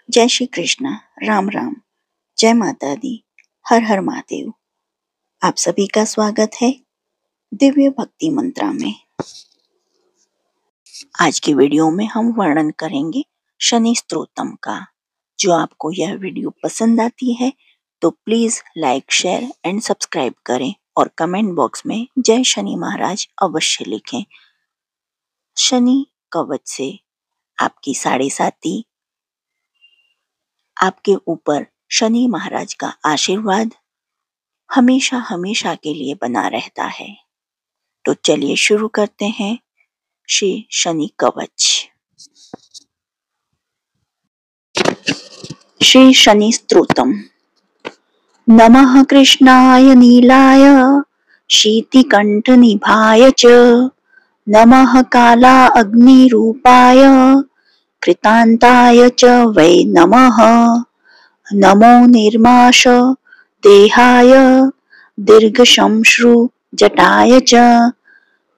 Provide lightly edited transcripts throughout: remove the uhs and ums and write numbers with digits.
जय श्री कृष्ण, राम राम, जय माता दी, हर हर महादेव। आप सभी का स्वागत है दिव्य भक्ति मंत्रा में। आज की वीडियो में हम वर्णन करेंगे शनि स्तोत्रम का। जो आपको यह वीडियो पसंद आती है तो please like, share and subscribe करें और कमेंट बॉक्स में जय शनि महाराज अवश्य लिखें। शनि कवच से आपकी साढ़े साती, आपके ऊपर शनि महाराज का आशीर्वाद हमेशा हमेशा के लिए बना रहता है। तो चलिए शुरू करते हैं श्री शनि कवच। श्री शनि स्तोत्रम। नमः कृष्णाय नीलाय शीतिकंठ निभाय च, नमः काला अग्निरूपाय कृतांताय च वै नमः। नमो निर्माश देहाय दीर्घशंश्रु जटाय च,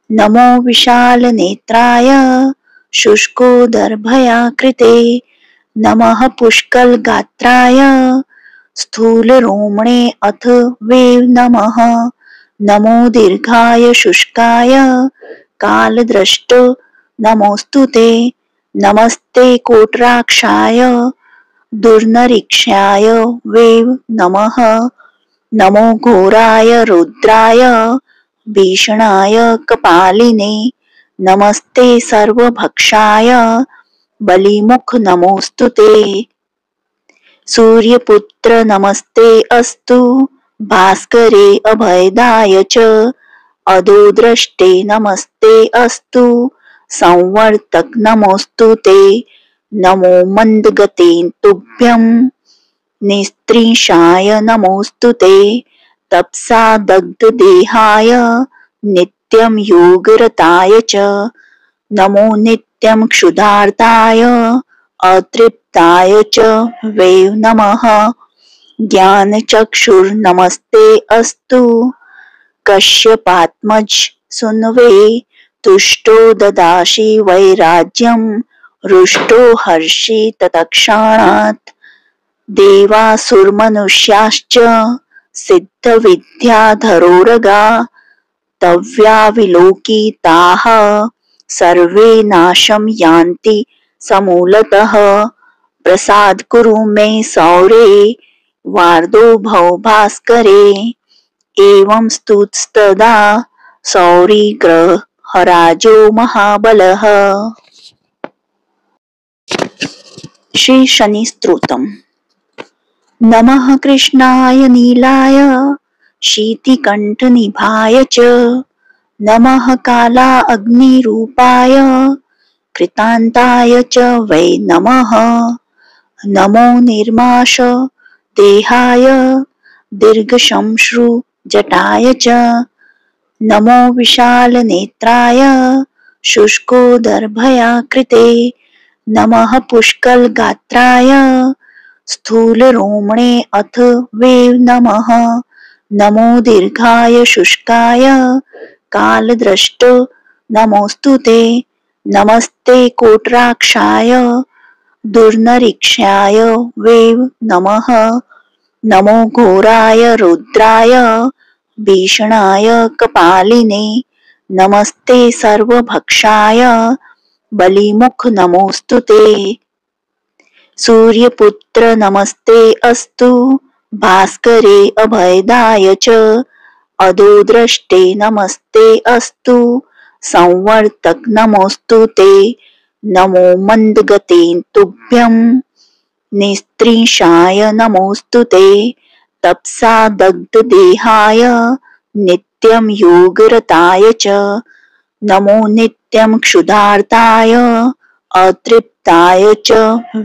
नमो विशाल नेत्राय शुष्कोदर्भया कृते, नमः पुष्कल गात्राय स्थूल रोमणे अथ वे नमः। नमो दीर्घाय शुष्काय कालदृष्ट नमोस्तुते, नमस्ते कोटराक्षाय दुर्निरीक्षाय वे नमः। नमो घोराय रुद्राय भीषणाय कपालिने, नमस्ते सर्वभक्षाय बलिमुख नमोस्तुते। सूर्यपुत्र नमस्ते अस्तु भास्करे अभयदाय च, अधोदृष्टे नमस्ते अस्तु संवर्तक नमोस्तुते। नमो मंदगते तुभ्यं निस्त्रीषाय नमोस्तुते, तपसा दग्ध देहाय नित्यं योगरताय च, नमो नित्यं क्षुधार्ताय अतृप्ताय च वै नमः। ज्ञानचक्षुर्नमस्ते अस्तु कश्यपात्मज सुन्वे, तुष्टो ददासि वैराज्यं रुष्टो हर्षि तत्क्षणात्। देवासुरमनुष्याश्च सिद्धविद्याधरोरगा, तव्याविलोकिताः सर्वे नाशं यान्ति समूलतः। प्रसाद कुरु मे सौरे वार्दो भव भास्करे, एवं स्तुतस्तदा सौरी ग्रहराजो महाबलः। श्री शनि स्तोत्रम। नमः कृष्णाय नीलाय शीतिकंठ निभाय च, नमः काला अग्निरूपाय कृतांताय च वै नमः। नमो निर्माश देहाय दीर्घशंश्रु जटाय च, नमो विशाल नेत्राय शुष्कोदर्भया कृते, नमः पुष्कल गात्राय स्थूल रोमणे अथ वे नमः। नमो दीर्घाय शुष्काय कालदृष्ट नमोस्तुते, नमस्ते कोटराक्षाय दुर्निरीक्षाय वे नमः। नमो घोराय रुद्राय भीषणाय कपालिने, नमस्ते सर्वभक्षाय बलिमुख नमोस्तुते। सूर्यपुत्र नमस्ते अस्तु भास्करे अभयदाय च, अधोदृष्टे नमस्ते अस्तु संवर्तक नमोस्तुते। नमो मंदगते तुभ्यं निस्त्रीषाय नमोस्तुते, तपसा दग्ध देहाय नित्यं योगरताय च, नमो नित्यं क्षुधार्ताय अतृप्ताय च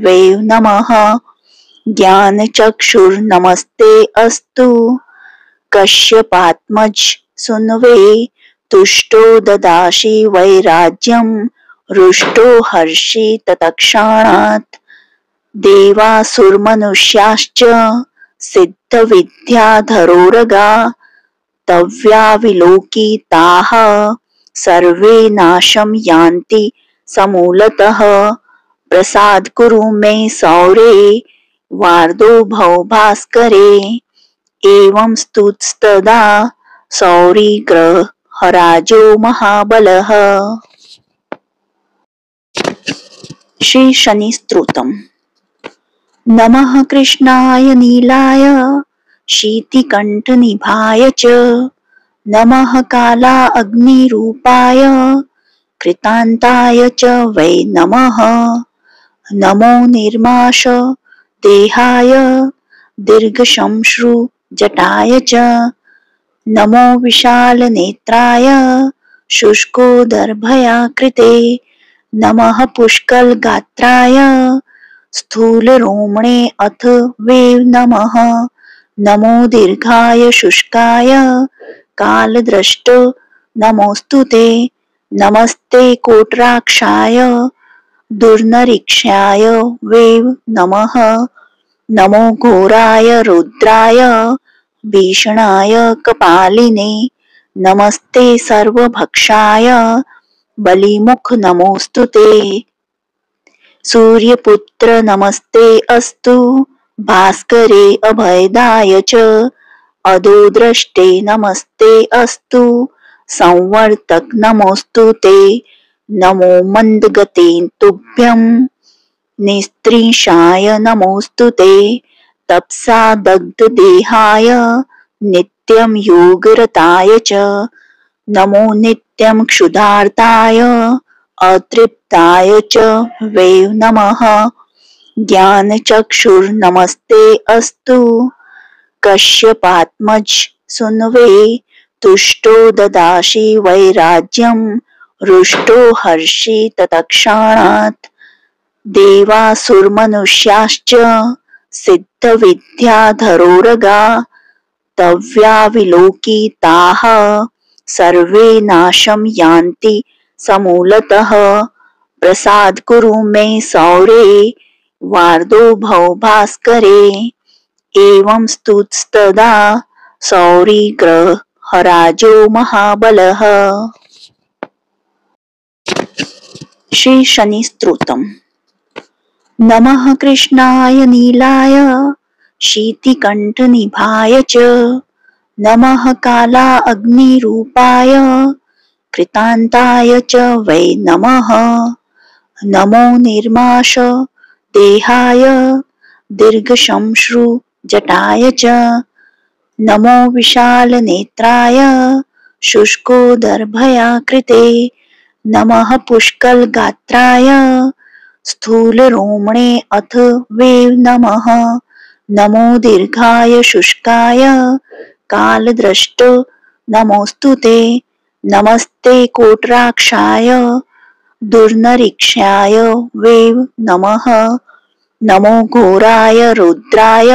वै नमः। ज्ञानचक्षुर्नमस्ते अस्तु कश्यपात्मज सुन्वे, तुष्टो ददासि वैराज्यं रुष्टो हर्षि तत्क्षणात्। देवासुरमनुष्याश्च सिद्धविद्याधरोरगा, तव्याविलोकिताः सर्वे नाशं यान्ति समूलतः। प्रसाद कुरु मे सौरे वार्दो भव भास्करे एवं स्तुतस्तदा सौरिग्रहराजो महाबलः। श्री शनि स्तोत्रम्। नमः कृष्णाय नीलाय शीतिकण्ठनिभाय च नमः काला अग्निरूपाय कृतान्ताय च वै नमः। नमो निर्माश देहाय दीर्घश्मश्रुजटाय च नमो विशालनेत्राय शुष्कोदर्भयाकृते नमः पुष्कलगात्राय स्थूलरोमणे अथ वे नमः। नमो दीर्घाय शुष्काय कालद्रष्ट नमोस्तुते नमस्ते कोटराक्षाय दुर्निरीक्षाय वे नमः। नमो घोराय रुद्राय भीषणाय कपालिने नमस्ते सर्वभक्षाय बलिमुख नमोस्तुते। सूर्यपुत्र नमस्ते अस्तु भास्करे अभयदाय च अधोद्रष्टे नमस्ते अस्तु संवर्तक नमोस्तुते। नमो मंदगते तुभ्यं निस्त्रीषाय नमोस्तुते तपसा दग्ध देहाय नित्यं योगरताय च नमो नित्यं क्षुधार्ताय अतृप्ताय च वै नमः। ज्ञानचक्षुर्नमस्ते अस्तु कश्यपात्मज सुनवे तुष्टो ददासि वैराज्यं रुष्टो हर्षि तत्क्षणात् देवासुरमनुष्याश्च सिद्धविद्याधरोरगा तव्याविलोकिताः सर्वे नाशं यान्ति समूलतः। प्रसाद कुरु मे सौरे वार्दो भव भास्करे एवं स्तुतस्तदा सौरिग्रहराजो महाबलः। श्री शनि स्तोत्रम्। नमः कृष्णाय नीलाय शीतिकण्ठनिभाय च नमः काला अग्निरूपाय कृतान्ताय च वै नमः। नमो निर्माश देहाय दीर्घश्मश्रुजटाय च नमो विशालनेत्राय शुष्कोदर्भयाकृते नमः पुष्कलगात्राय स्थूलरोमणे अथ वे नमः। नमो दीर्घाय शुष्काय कालद्रष्ट नमोस्तुते नमस्ते कोटराक्षाय दुर्निरीक्षाय वे नमः। नमो घोराय रुद्राय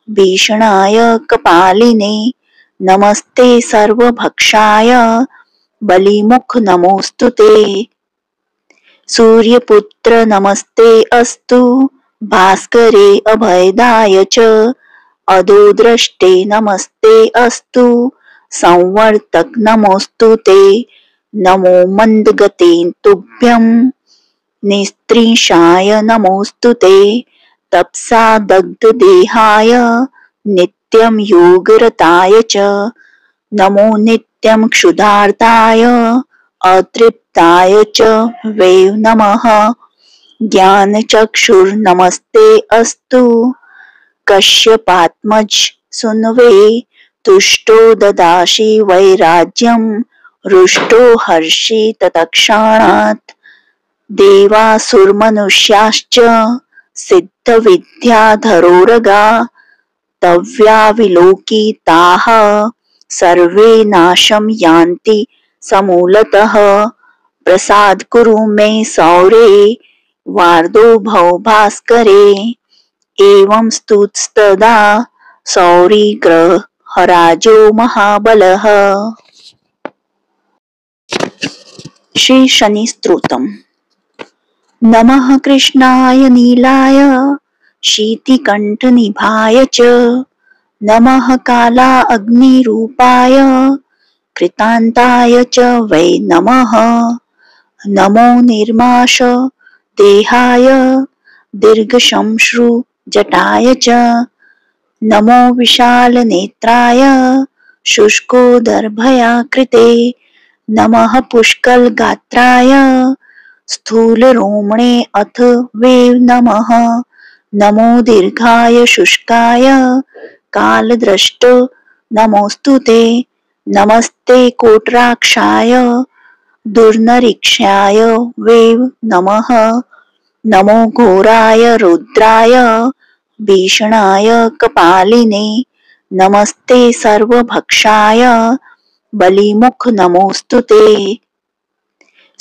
भीषणाय कपालिने नमस्ते सर्वभक्षाय बलिमुख नमोस्तुते। सूर्यपुत्र नमस्ते अस्तु भास्करे अभयदाय च अधोद्रष्टे नमस्ते अस्तु संवर्तक नमोस्तुते। नमो मंदगते तुभ्यं निस्त्रीषाय नमोस्तुते तपसा दग्ध देहाय नित्यं योगरताय च नमो नित्यं क्षुधार्ताय अतृप्ताय च वै नमः। ज्ञानचक्षुर्नमस्ते अस्तु कश्यपात्मज सुनवे तुष्टो ददासि वैराज्यं रुष्टो हर्षि तत्क्षणात् देवासुरमनुष्याश्च सिद्धविद्याधरोरगा तव्याविलोकिताः सर्वे नाशं यान्ति समूलतः। प्रसाद कुरु मे सौरे वार्दो भव भास्करे एवं स्तुतस्तदा सौरिग्रहराजो महाबलः। श्री शनि स्तोत्रम्। नमः कृष्णाय नीलाय शीतिकण्ठनिभाय च नमः काला अग्निरूपाय कृतान्ताय च वै नमः। नमो निर्माश देहाय दीर्घश्मश्रुजटाय च नमो विशालनेत्राय शुष्कोदर्भयाकृते नमः पुष्कलगात्राय स्थूलरोमणे अथ वे नमः नमो दीर्घाय शुष्काय कालद्रष्ट नमोऽस्तु ते नमस्ते कोटराक्षाय दुर्निरीक्षाय वे नमः नमो घोराय रुद्राय भीषणाय कपालिने नमस्ते सर्वभक्षाय बलिमुख नमोऽस्तु ते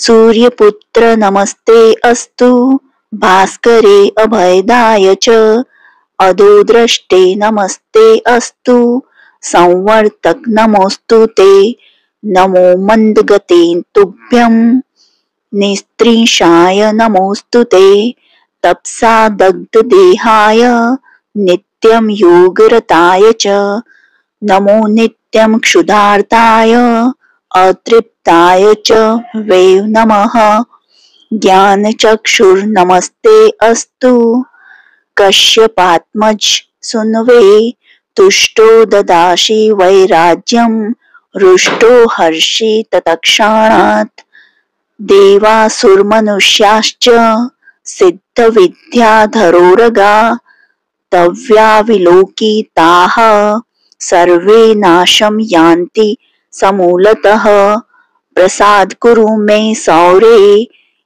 सूर्यपुत्र नमस्ते अस्तु भास्करे अभयदाय च अधोद्रष्टे नमस्ते अस्तु संवर्तक नमोऽस्तु ते नमो मन्दगते तुभ्यं निस्त्रीषाय नमोऽस्तु ते तपसा दग्धदेहाय नित्यं योगरताय च नमो नित्यं क्षुधार्ताय अतृप्ताय च वै नमः ज्ञानचक्षुर्नमस्ते अस्तु कश्यपात्मज सुन्वे तुष्टो ददासि वैराज्यं रुष्टो हर्षि तत्क्षणात् देवासुरमनुष्याश्च सिद्धविद्याधरोरगा तव्याविलोकिताः सर्वे नाशं यान्ति समूलतः प्रसाद कुरु मे सौरे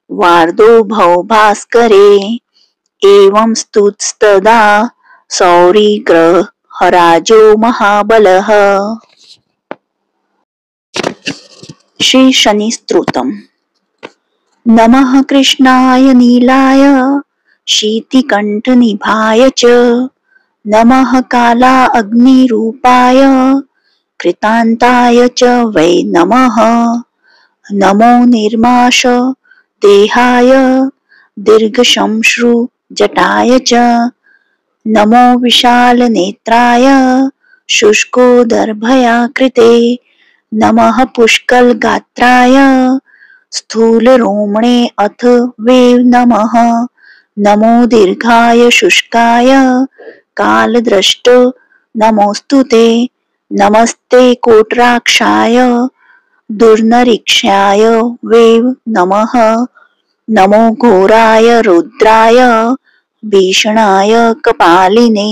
वार्दो भव भास्करे एवं स्तुतस्तदा सौरिग्रहराजो महाबलः। श्री शनि स्तोत्रम्। नमः कृष्णाय नीलाय शीतिकण्ठनिभाय च नमः कालाग्निरूपाय कृतान्ताय च वै नमः नमो निर्माश देहाय दीर्घश्मश्रुजटाय च नमो विशालनेत्राय शुष्कोदर्भयाकृते नमः पुष्कलगात्राय स्थूलरोमणे अथ वे नमः नमो दीर्घाय शुष्काय कालद्रष्ट नमोऽस्तु ते नमस्ते कोटराक्षाय दुर्निरीक्षाय वे नमः नमो घोराय रुद्राय भीषणाय कपालिने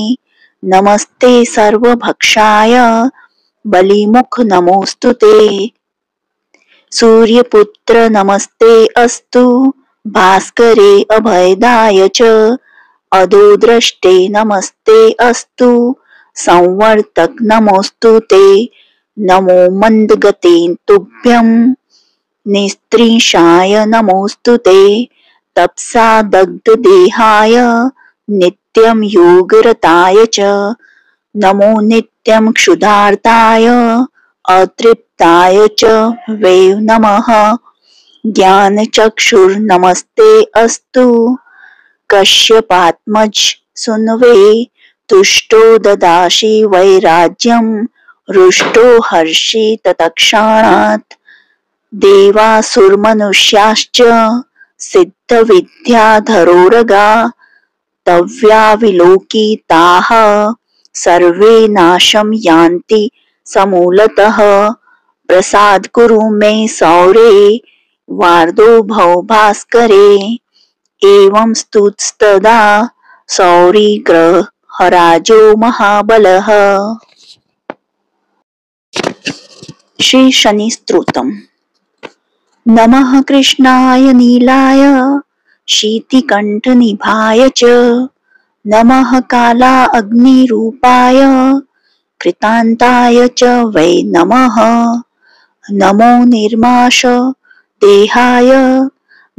नमस्ते सर्वभक्षाय बलिमुख नमोऽस्तु ते सूर्यपुत्र नमस्ते अस्तु भास्करे अभयदाय च अधोद्रष्टे नमस्ते अस्तु संवर्तक नमोऽस्तु ते नमो मन्दगते तुभ्यं निस्त्रीषाय नमोऽस्तु ते तपसा दग्धदेहाय नित्यं योगरताय च नमो नित्यं क्षुधार्ताय अतृप्ताय च वै नमः ज्ञानचक्षुर्नमस्ते अस्तु कश्यपात्मज सुन्वे तुष्टो ददासि वैराज्यं रुष्टो हर्षि तत्क्षणात् देवासुरमनुष्याश्च सिद्धविद्याधरोरगा तव्याविलोकिताः सर्वे नाशं यान्ति समूलतः प्रसाद कुरु मे सौरे वार्दो भव भास्करे एवं स्तुतस्तदा सौरिग्रहराजो महाबलः। श्री शनि स्तोत्रम्। नमः कृष्णाय नीलाय शीतिकण्ठनिभाय च नमः कालाग्निरूपाय कृतान्ताय च वै नमः नमो निर्माश देहाय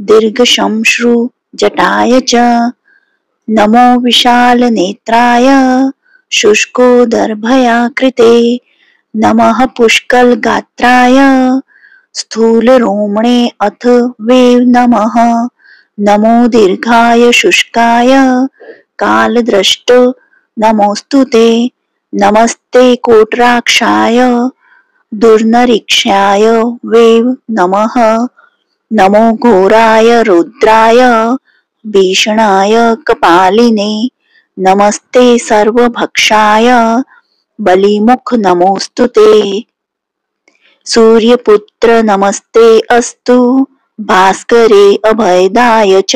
दीर्घश्मश्रुजटाय च नमो विशालनेत्राय शुष्कोदर्भयाकृते नमः पुष्कलगात्राय स्थूलरोमणे अथ वे नमः नमो दीर्घाय शुष्काय कालद्रष्ट नमोऽस्तु ते नमस्ते कोटराक्षाय दुर्निरीक्षाय वे नमः नमो घोराय रुद्राय भीषणाय कपालिने नमस्ते सर्वभक्षाय बलिमुख नमोस्तुते। सूर्यपुत्र नमस्ते अस्तु भास्करे अभयदाय च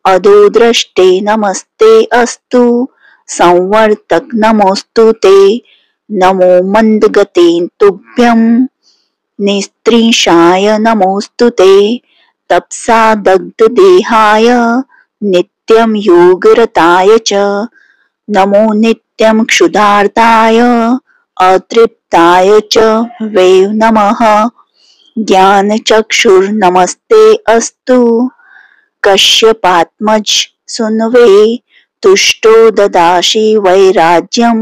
अधोद्रष्टे नमस्ते अस्तु संवर्तक नमोस्तुते। नमो मंदगते तुभ्यं निस्त्रीषाय नमोस्तुते। तपसा दग्ध देहाय नित्यं योगरताय च नमो नित्यं क्षुधार्ताय अतृप्ताय च वै नमः। ज्ञानचक्षुर्नमस्ते अस्तु कश्यपात्मज सुनवे तुष्टो ददासि वैराज्यं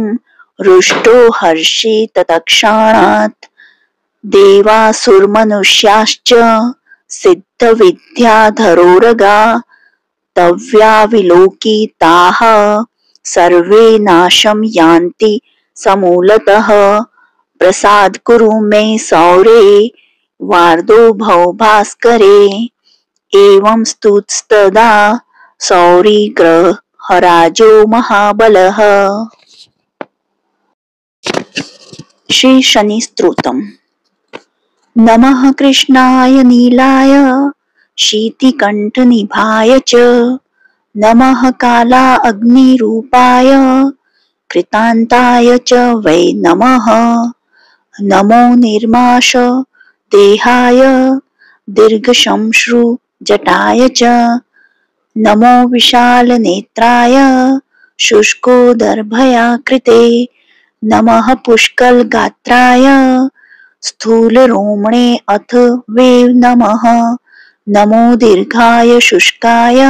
रुष्टो हर्षि तत्क्षणात्। देवासुरमनुष्याश्च सिद्धविद्याधरोरगा तव्याविलोकिताः सर्वे नाशं यान्ति समूलतः। प्रसाद कुरु मे सौरे वार्दो भव भास्करे एवं स्तुतस्तदा सौरिग्रहराजो महाबलः। श्री शनि स्तोत्रम्। नमः कृष्णाय नीलाय शीतिकण्ठनिभाय च नमः काला अग्निरूपाय कृतान्ताय च वै नमः। नमो निर्माश देहाय दीर्घश्मश्रु जटाय च नमो विशालनेत्राय शुष्कोदरभयाकृते नमः पुष्कलगात्राय स्थूलरोमणे अथ वै नमः। नमो दीर्घाय शुष्काय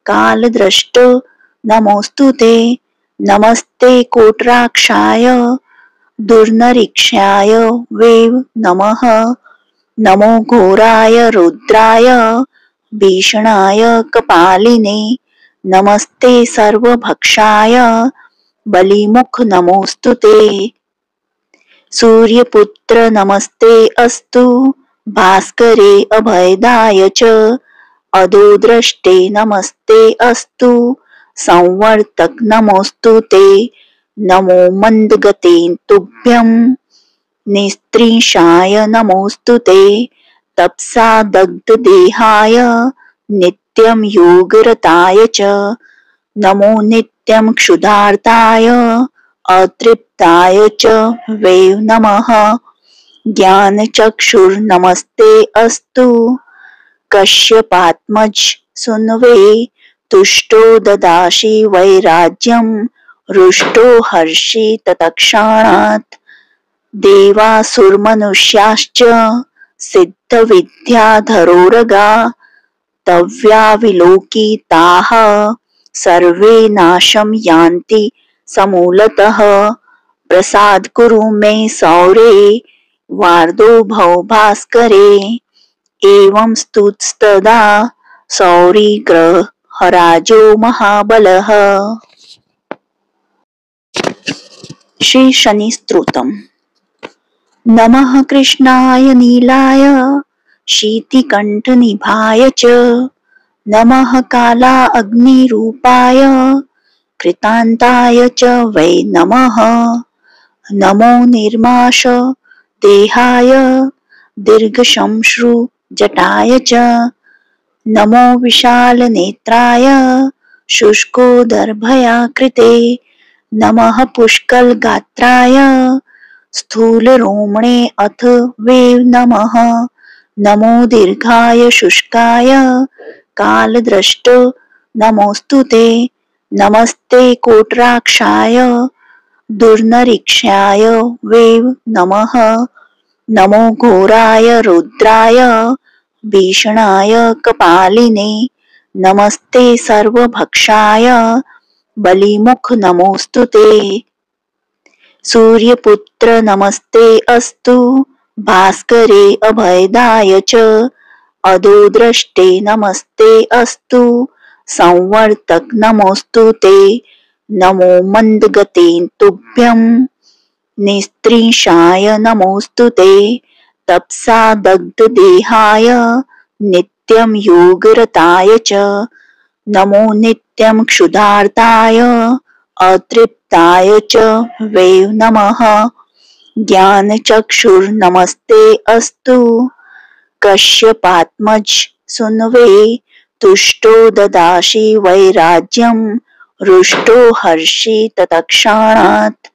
कालद्रष्ट नमोस्तुते। नमस्ते कोटराक्षाय दुर्निरीक्षाय वै नमः। नमो घोराय रुद्राय भीषणाय कपालिने नमस्ते सर्वभक्षाय बलिमुख नमोस्तुते। सूर्यपुत्र नमस्ते अस्तु भास्करे अभयदाय च अधोद्रष्टे नमस्ते अस्तु संवर्तक नमोस्तुते। नमो मंदगते तुभ्यं निस्त्रीषाय नमोस्तुते। तपसा दग्ध देहाय नित्यं योगरताय च नमो नित्यं क्षुधार्ताय अतृप्ताय च वै नमः। ज्ञानचक्षुर्नमस्ते अस्तु कश्यपात्मज सुनवे तुष्टो ददासि वैराज्यं रुष्टो हर्षि तत्क्षणात्। देवासुरमनुष्याश्च सिद्धविद्याधरोरगा तव्याविलोकिताः सर्वे नाशं यान्ति समूलतः। प्रसाद कुरु मे सौरे वार्दो भव भास्करे एवं स्तुतस्तदा सौरिग्रहराजो महाबलः। श्री शनि स्तोत्रम्। नमः कृष्णाय नीलाय शीतिकण्ठनिभाय च नमः काला अग्निरूपाय कृतान्ताय च वै नमः। नमो निर्माश देहाय दीर्घश्मश्रु जटाय च नमो विशालनेत्राय शुष्कोदरभयाकृते नमः पुष्कलगात्राय स्थूलरोमणे अथ वै नमः। नमो दीर्घाय शुष्काय कालद्रष्ट नमोस्तुते। नमस्ते कोटराक्षाय दुर्निरीक्षाय वै नमः। नमो घोराय रुद्राय भीषणाय कपालिने नमस्ते सर्वभक्षाय बलिमुख नमोस्तुते। सूर्यपुत्र नमस्ते अस्तु भास्करे अभयदाय च अधोद्रष्टे नमस्ते अस्तु संवर्तक नमोस्तुते। नमो मंदगते तुभ्यं निस्त्रीषाय नमोस्तुते। तपसा दग्ध देहाय नित्यं योगरताय च नमो नित्यं क्षुधार्ताय अतृप्ताय च वै नमः। ज्ञानचक्षुर्नमस्ते अस्तु कश्यपात्मज सुन्वे। तुष्टो ददासि वैराज्यं रुष्टो हर्षि तत्क्षणात्।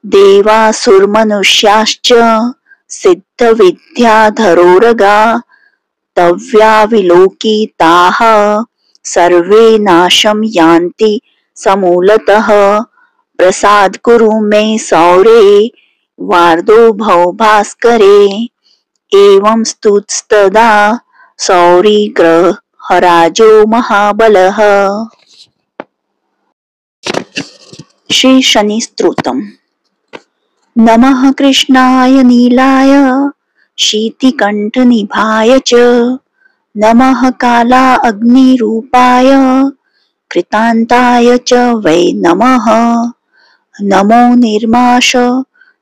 देवासुरमनुष्याश्च सिद्धविद्याधरोरगा तव्याविलोकिताः सर्वे नाशं यान्ति समूलतः। प्रसाद कुरु मे सौरे वार्दो भव भास्करे। एवं स्तुतस्तदा सौरिग्रहराजो महाबलः। श्री शनि स्तोत्रम्। नमः कृष्णाय नीलाय शीतिकण्ठनिभाय च नमः कालाग्निरूपाय कृतान्ताय च वै नमः। नमो निर्माष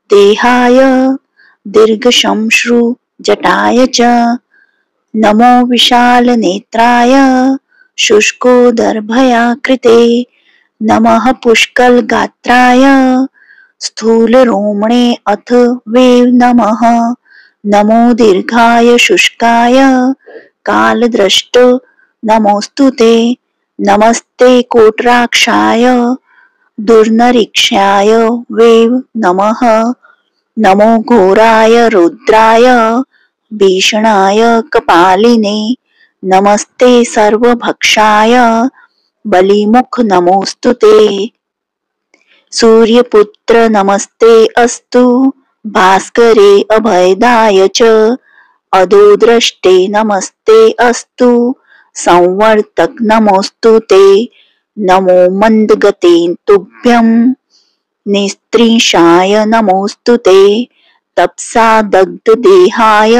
देहाय दीर्घश्मश्रुजटाय च नमो विशालनेत्राय शुष्कोदरभयाकृते। नमः पुष्कलगात्राय स्थूलरोमणे अथ वै नमः। नमो दीर्घाय शुष्काय कालद्रष्ट नमोस्तुते। नमस्ते कोटराक्षाय दुर्निरीक्षाय वै नमः। नमो घोराय रुद्राय भीषणाय कपालिने। नमस्ते सर्वभक्षाय बलिमुख नमोस्तुते। सूर्यपुत्र नमस्ते अस्तु भास्करे अभयदाय च अधोद्रष्टे नमस्ते अस्तु संवर्तक नमोस्तुते। नमो मन्दगते तुभ्यं निस्त्रीषाय नमोस्तुते। तपसा दग्धदेहाय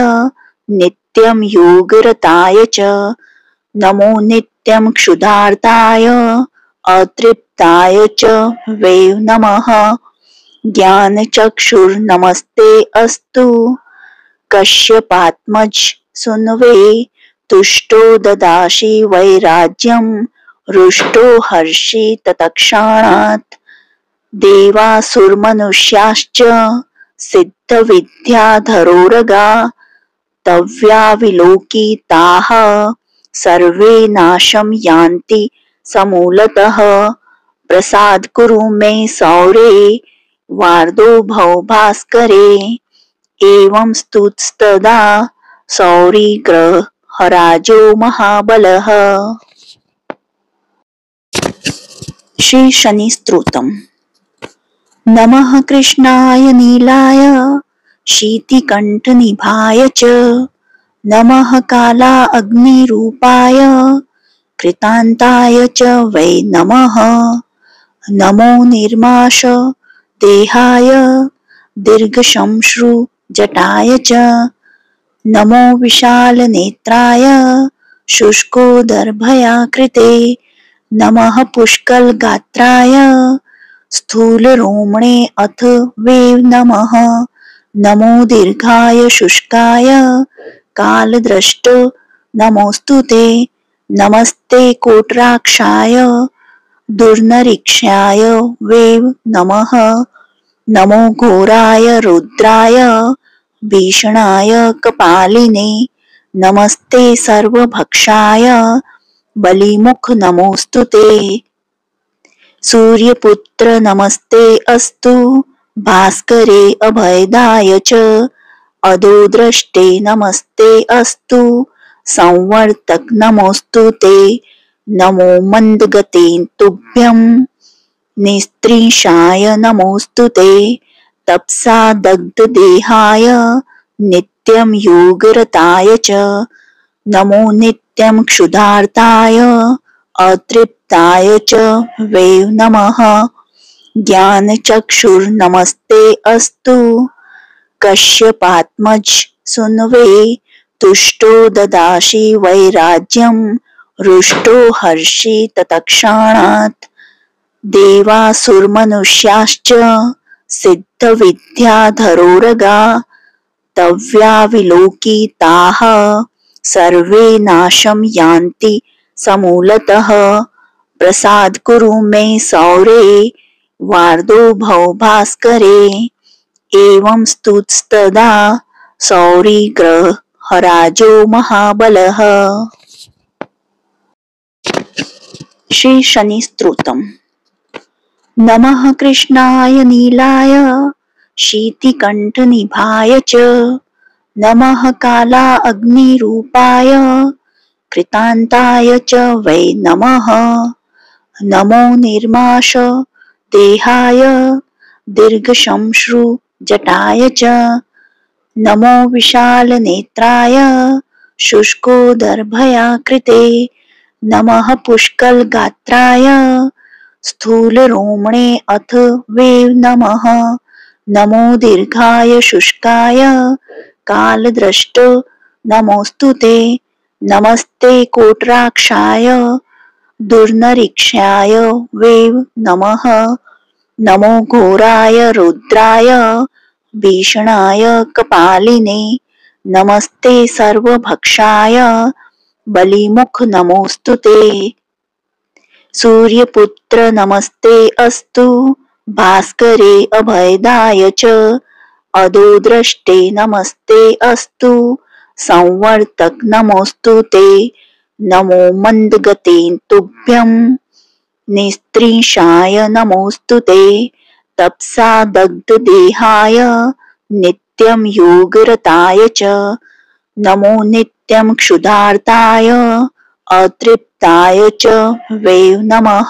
नित्यं योगरताय च नमो नित्यं क्षुधार्ताय अतृप्ताय च वै नमः। ज्ञानचक्षुर्नमस्ते अस्तु कश्यपात्मज सुन्वे। तुष्टो ददासि वैराज्यं रुष्टो हर्षि तत्क्षणात्। देवासुरमनुष्याश्च सिद्धविद्याधरोरगा तव्याविलोकिताः सर्वे नाशं यान्ति समूलतः। प्रसाद कुरु मे सौरे वार्दो भव भास्करे। एवं स्तुतस्तदा सौरिग्रहराजो महाबलः। श्री शनि स्तोत्रम्। नमः कृष्णाय नीलाय शीतिकण्ठनिभाय च नमः कालाग्निरूपाय कृतान्ताय च वै नमः। नमो निर्माष देहाय दीर्घश्मश्रुजटाय च नमो विशालनेत्राय शुष्कोदरभयाकृते। नमः पुष्कलगात्राय स्थूलरोमणे अथ वै नमः। नमो दीर्घाय शुष्काय कालद्रष्ट नमोस्तुते। नमस्ते कोटराक्षाय दुर्निरीक्षाय वै नमः। नमो घोराय रुद्राय भीषणाय कपालिने। नमस्ते सर्वभक्षाय बलिमुख नमोस्तुते। सूर्यपुत्र नमस्ते अस्तु भास्करे अभयदाय च अधोद्रष्टे नमस्ते अस्तु संवर्तक नमोस्तुते। नमो मन्दगते तुभ्यं निस्त्रीषाय नमोस्तुते। तपसा दग्धदेहाय नित्यं योगरताय च नमो नित्यं क्षुधार्ताय अतृप्ताय च वै नमः। ज्ञानचक्षुर्नमस्ते अस्तु कश्यपात्मज सुन्वे। तुष्टो ददासि वैराज्यं रुष्टो हर्षि तत्क्षणात्। देवासुरमनुष्याश्च सिद्धविद्याधरोरगा तव्याविलोकिताः सर्वे नाशं यान्ति समूलतः प्रसाद कुरु मे सौरे वार्दो भव भास्करे। एवं स्तुतस्तदा सौरिग्रहराजो महाबलः। श्री शनि स्तोत्रम्। नमः कृष्णाय नीलाय शीतिकण्ठनिभाय च नमः कालाग्निरूपाय कृतान्ताय च वै नमः। नमो निर्माष देहाय दीर्घश्मश्रुजटाय च नमो विशालनेत्राय शुष्कोदरभयाकृते नमः पुष्कलगात्राय स्थूलरोमणे अथ वे नमः। नमो दीर्घाय शुष्काय कालद्रष्ट नमोस्तुते। नमस्ते कोटराक्षाय दुर्निरीक्षाय वे नमः। नमो घोराय रुद्राय भीषणाय कपालिने नमस्ते सर्वभक्षाय बलिमुख नमोस्तुते। सूर्यपुत्र नमस्ते अस्तु भास्करे अभयदाय च अधोद्रष्टे नमस्ते अस्तु संवर्तक नमोस्तुते। नमो मन्दगते तुभ्यं निस्त्रीषाय नमोस्तुते। तपसा दग्धदेहाय नित्यं योगरताय च नमो नित्यं क्षुधार्ताय अतृप्ताय च वै नमः।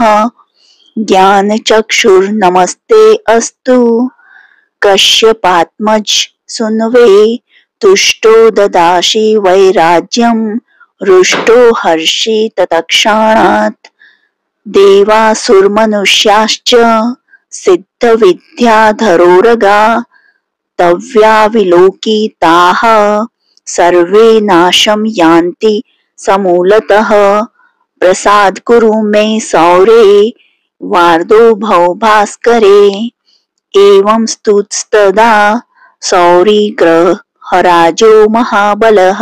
ज्ञानचक्षुर्नमस्ते अस्तु कश्यपात्मज सुनवे तुष्टो ददासि वैराज्यं रुष्टो हर्षि तत्क्षणात्। देवासुरमनुष्याश्च सिद्धविद्याधरोरगा तव्याविलोकिताः सर्वे नाशं यान्ति समूलतः। प्रसाद कुरु मे सौरे वार्दो भव भास्करे। एवं स्तुतस्तदा सौरिग्रहराजो महाबलः।